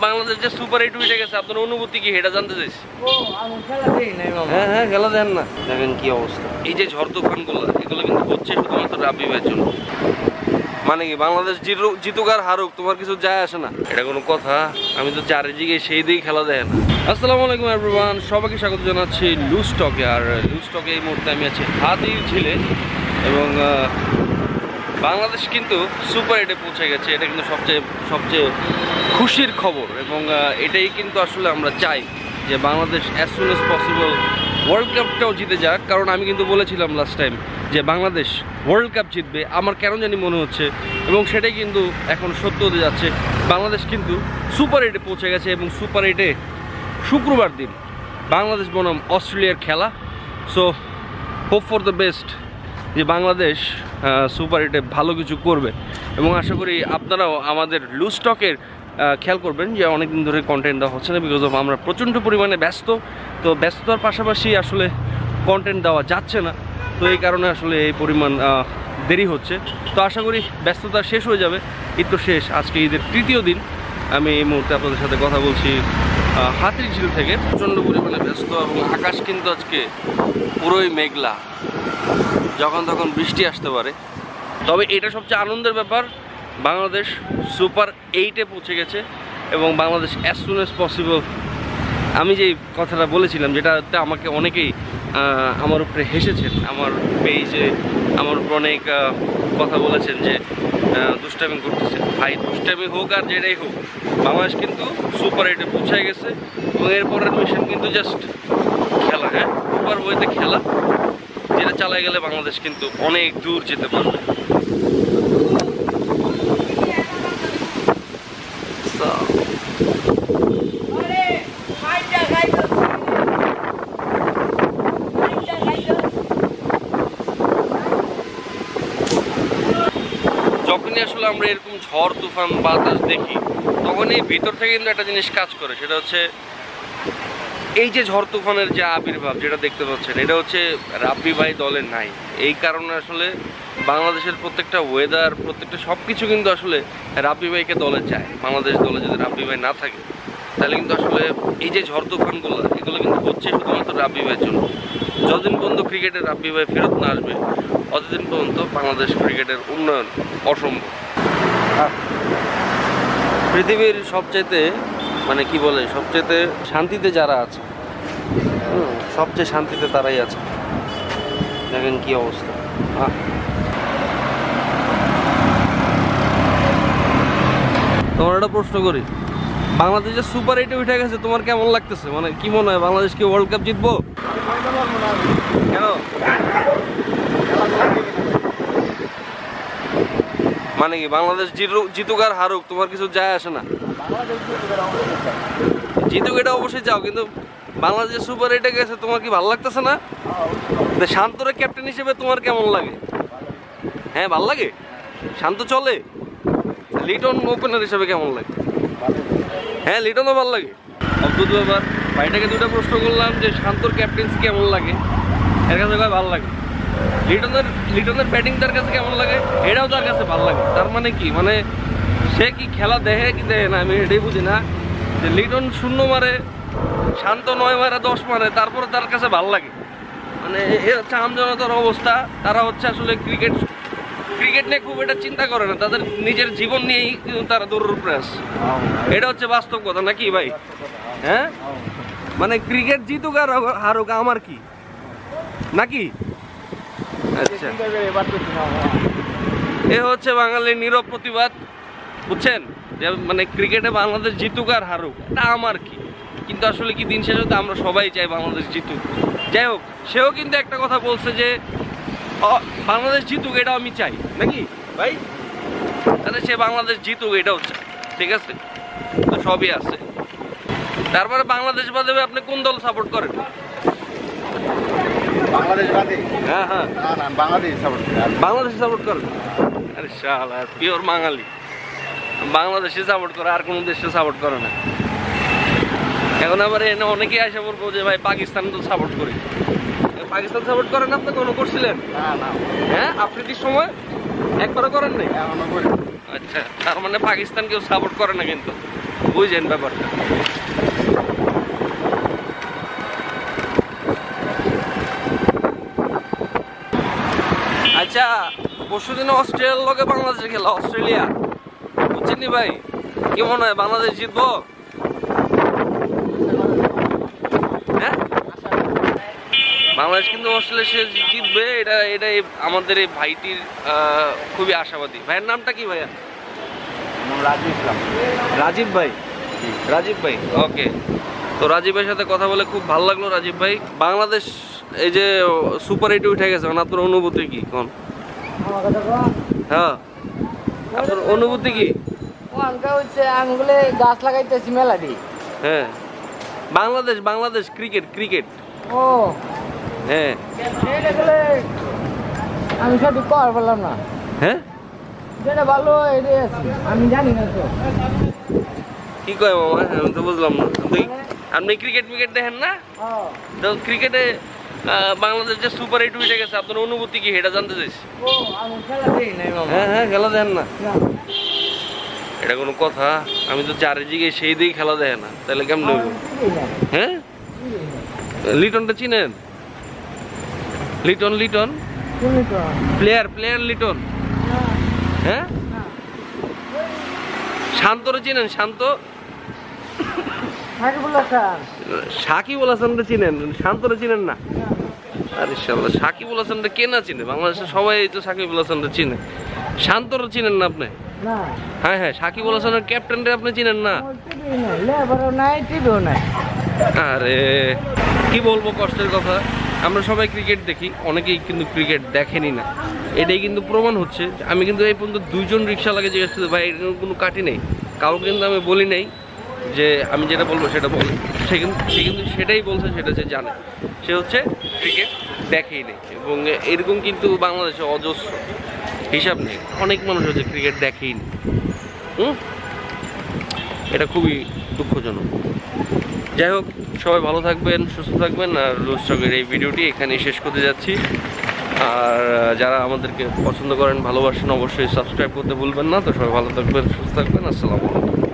বাংলাদেশ যে সুপার 8 উঠে গেছে, আপনার অনুভূতি কি এটা জানতে চাইছি। হ্যাঁ হ্যাঁ, খেলা দেন না, দেখেন কি অবস্থা। এই যে ঝড় তুফানগুলো, এগুলো কিন্তু হচ্ছে শুধুমাত্র রাব্বি ভাইয়ের জন্য। মানে কি বাংলাদেশ জিতুক আর হারুক তোমার কিছু যায় আসে না, এটা কোনো কথা? আমি তো চারিদিকে সেই দিকেই খেলা দেয় না। আসসালামু আলাইকুম এভরিওয়ান, সবাইকে স্বাগত জানাচ্ছি লুজ টকে। আর লুজ টকে এই মুহূর্তে আমি আছি হাতির ঝিলে, এবং বাংলাদেশ কিন্তু সুপার 8-এ পৌঁছে গেছে। এটা কিন্তু সবচেয়ে খুশির খবর, এবং এটাই কিন্তু আসলে আমরা চাই যে Bangladesh as soon as possible world কাপটাও জিতে যাক। কারণ আমি কিন্তু বলেছিলাম লাস্ট টাইম যে বাংলাদেশ ওয়ার্ল্ড কাপ জিতবে, আমার কেন জানি মনে হচ্ছে, এবং সেটাই কিন্তু এখন সত্য হতে যাচ্ছে। বাংলাদেশ কিন্তু সুপার 8-এ পৌঁছে গেছে, এবং সুপার 8-এ শুক্রবার দিন বাংলাদেশ বনাম অস্ট্রেলিয়ার খেলা। So hope for the best যে বাংলাদেশ সুপার 8-এ ভালো কিছু করবে, এবং আশা করি আপনারাও আমাদের লুজ টকের খেয়াল করবেন যে অনেকদিন ধরে কন্টেন্ট দেওয়া হচ্ছে না, বিকজ অফ আমরা প্রচণ্ড পরিমাণে ব্যস্ত। তো ব্যস্ততার পাশাপাশি আসলে কন্টেন্ট দেওয়া যাচ্ছে না, তো এই কারণে আসলে এই পরিমাণ দেরি হচ্ছে। তো আশা করি ব্যস্ততা শেষ হয়ে যাবে। ঈদ তো শেষ, আজকে ঈদের তৃতীয় দিন। আমি এই মুহূর্তে আপনাদের সাথে কথা বলছি হাতির ঝিল থেকে। প্রচণ্ড পরিমাণে ব্যস্ত, এবং আকাশ কিন্তু আজকে পুরোই মেঘলা, যখন তখন বৃষ্টি আসতে পারে। তবে এটা সবচেয়ে আনন্দের ব্যাপার, বাংলাদেশ সুপার 8-এ পৌঁছে গেছে, এবং Bangladesh as soon as possible. আমি যে কথাটা বলেছিলাম, যেটাতে আমাকে অনেকেই আমার উপরে হেসেছেন, আমার পেজে আমার উপর অনেক কথা বলেছেন যে দুষ্টামি করতেছে। ভাই, দুষ্টামি হোক আর যেটাই হোক, বাংলাদেশ কিন্তু সুপার 8-এ পৌঁছে গেছে, এবং এরপরের মিশন কিন্তু জাস্ট খেলা। হ্যাঁ, সুপার বইতে খেলা, যেটা চালায় গেলে বাংলাদেশ কিন্তু অনেক দূর যেতে পারবে। যখনই আসলে আমরা এরকম ঝড় তুফান বাতাস দেখি, তখনই ভিতর থেকে কিন্তু একটা জিনিস কাজ করে, সেটা হচ্ছে এই যে ঝড় তুফানের যে আবির্ভাব যেটা দেখতে পাচ্ছেন, এটা হচ্ছে রাব্বি ভাই দলে নাই। এই কারণে আসলে বাংলাদেশের প্রত্যেকটা ওয়েদার, প্রত্যেকটা সব কিছু কিন্তু আসলে রাব্বি ভাইকে দলে চায়। বাংলাদেশ দলে যদি রাব্বি ভাই না থাকে, তাহলে কিন্তু আসলে এই যে ঝড় তুফানগুলো, এগুলো কিন্তু হচ্ছে শুধুমাত্র রাব্বি ভাইয়ের জন্য। যতদিন পর্যন্ত ক্রিকেটে রাব্বি ভাই ফেরত না আসবে, ততদিন পর্যন্ত বাংলাদেশ ক্রিকেটের উন্নয়ন অসম্ভব। পৃথিবীর সবচেয়ে মানে কি বলে, সবচেয়ে শান্তিতে যারা আছে, সবচেয়ে শান্তিতে তারাই আছে। দেখেন কি অবস্থা। তোমার একটা প্রশ্ন করি, বাংলাদেশ যে সুপার 8-এ উঠে গেছে, তোমার কেমন লাগতেছে? মানে কি মনে হয়, বাংলাদেশ কি ওয়ার্ল্ড কাপ জিতবো? কেন? মানে কি বাংলাদেশ জিতুক আর হারুক তোমার কিছু যায় আসে না? জিতুক এটা অবশ্যই চাও, কিন্তু বাংলাদেশ সুপার 8-এ গেছে, তোমার কি ভালো লাগতেছে না? শান্তরে ক্যাপ্টেন হিসেবে তোমার কেমন লাগে? হ্যাঁ, ভালো লাগে। শান্ত চলে। লিটন ওপেনার হিসেবে কেমন লাগে? হ্যাঁ, লিটনও ভালো লাগে। অদ্ভুত ব্যাপার। ভাইটাকে দুটো প্রশ্ন করলাম যে শান্তর ক্যাপ্টেন্সি কেমন লাগে, এর কাছে ভালো লাগে। লিটনের ব্যাটিং তার কাছে কেমন লাগে, এটাও তার কাছে ভালো লাগে। তার মানে কি, মানে সে কি খেলা দেখে কি দেখে না, আমি এটাই বুঝি না। যে লিটন 0 মারে, শান্ত 9 মারে, 10 মারে, তারপরে তার কাছে ভালো লাগে। মানে এ হচ্ছে আমজনতার অবস্থা। তারা হচ্ছে আসলে ক্রিকেট নিয়ে খুব এটা চিন্তা করে না, তাদের নিজের জীবন নিয়েই কিন্তু তারা দৌড়ের উপরে আসে। এটা হচ্ছে বাস্তব কথা, নাকি ভাই? হ্যাঁ, মানে ক্রিকেট জিতুক আর হারুক আমার কি, নাকি? আচ্ছা, এ হচ্ছে বাঙালির নীরব প্রতিবাদ, বুঝছেন? যে মানে ক্রিকেটে বাংলাদেশ জিতুক আর হারুক, এটা আমার কি। কিন্তু আসলে কি, দিন শেষে তো আমরা সবাই চাই বাংলাদেশ জিতুক। যাই হোক, সেও কিন্তু একটা কথা বলছে যে বাংলাদেশ জিতুক, এটাও আমি চাই, নাকি ভাই? তাহলে সে বাংলাদেশ জিতুক এটাও চাই, ঠিক আছে? তো সবই আছে। তারপরে বাংলাদেশ বাদে আপনি কোন দল সাপোর্ট করেন? বাংলাদেশ বাদে? হ্যাঁ হ্যাঁ, বাংলাদেশ সাপোর্ট। বাংলাদেশ সাপোর্ট করেন? আরে শালা, পিওর বাঙালি বাংলাদেশে সাপোর্ট করে, আর কোনো দেশে সাপোর্ট করে না। এখন আবার এনে অনেকেই আসে বলবো যে ভাই পাকিস্তান তো সাপোর্ট করি। পাকিস্তান সাপোর্ট করেন আপনি? কোনো করছিলেন? না। হ্যাঁ, আফ্রিদির সময় একবারও করেন নাই? এখনো করি। আচ্ছা, তার মানে পাকিস্তান কেউ সাপোর্ট করে না। কিন্তু বুঝেন ব্যাপারটা। আচ্ছা, পরশুদিন অস্ট্রেলিয়ার লগে বাংলাদেশের খেলা, অস্ট্রেলিয়া, বুঝছেন নি ভাই? কি মনে হয় বাংলাদেশ জিতবো? হ্যাঁ, বাংলাদেশ কিন্তু অস্ট্রেলিয়া জিতবে, এটা আমাদের এই ভাইটির খুবই আশাবাদী। ভাইয়ের নামটা কি ভাইয়া? রাজীব ইসলাম। রাজীব ভাই, রাজীব ভাই, ওকে। তো রাজীব ভাইয়ের সাথে কথা বলে খুব ভালো লাগলো। রাজীব ভাই, বাংলাদেশ এই যে সুপার 8 উঠে গেছে, আপনার অনুভূতি কি কোন? হ্যাঁ, আপনার অনুভূতি কি? আঙ্গুলে গাছ লাগাইতেছি মেলাডি। হ্যাঁ, বাংলাদেশ ক্রিকেট। ও হ্যাঁ, আমি সঠিক কর বললাম না। হ্যাঁ, যেটা ভালো এটাই আছে, আমি জানি না তো। কি কয় মামা? আমি তো বুঝলাম না। আপনি ক্রিকেট দেখেন না? তো ক্রিকেটে বাংলাদেশ যে সুপার 8 উঠে গেছে, আপনার অনুভূতি কি সেটা জানতে চাইছি। আমি খেলা দেখি নাই মামা। হ্যাঁ, খেলা দেখেন না? এটা কোনো কথা? আমি তো চারিদিকে সেই দিকে খেলা দেখে না, তাহলে কেমন হইব? হ্যাঁ, লিটনটা চিনেন? লিটন প্লেয়ার লিটন। হ্যাঁ, শান্তরে চিনেন? শান্ত, সাকিবুল হাসানটা চিনেন? শান্তরে চিনেন না? আরে শালা, সাকিবুল হাসানটা কে না চিনে? বাংলাদেশের সবাই তো সাকিবুল হাসানটা চিনে, শান্তরে চিনেন না আপনি? হ্যাঁ, সাকিবুল হাসানের ক্যাপ্টেনটা আপনি চিনেন না? আরে কি বলবো, কষ্টের কথা। আমরা সবাই ক্রিকেট দেখি, অনেকেই কিন্তু ক্রিকেট দেখেনি না। এটাই কিন্তু প্রমাণ হচ্ছে। আমি কিন্তু এই পর্যন্ত 2 জন রিক্সাওয়ালাকে জিজ্ঞেস করতে, ভাই এটার কোনো কাটি নেই, কাউকে কিন্তু আমি বলি নাই যে আমি যেটা বলবো সেটা বলে। সে কিন্তু সেটাই বলছে, সেটা সে জানে। সে হচ্ছে ক্রিকেট দেখেই নেই। এবং এরকম কিন্তু বাংলাদেশে অজস্র, হিসাব নেই, অনেক মানুষ হচ্ছে ক্রিকেট দেখেই নি। এটা খুবই দুঃখজনক। যাই হোক, সবাই ভালো থাকবেন, সুস্থ থাকবেন। আর লুজ টকের এই ভিডিওটি এখানেই শেষ করতে যাচ্ছি। আর যারা আমাদেরকে পছন্দ করেন, ভালোবাসেন, অবশ্যই সাবস্ক্রাইব করতে ভুলবেন না। তো সবাই ভালো থাকবেন, সুস্থ থাকবেন। আসসালামু আলাইকুম।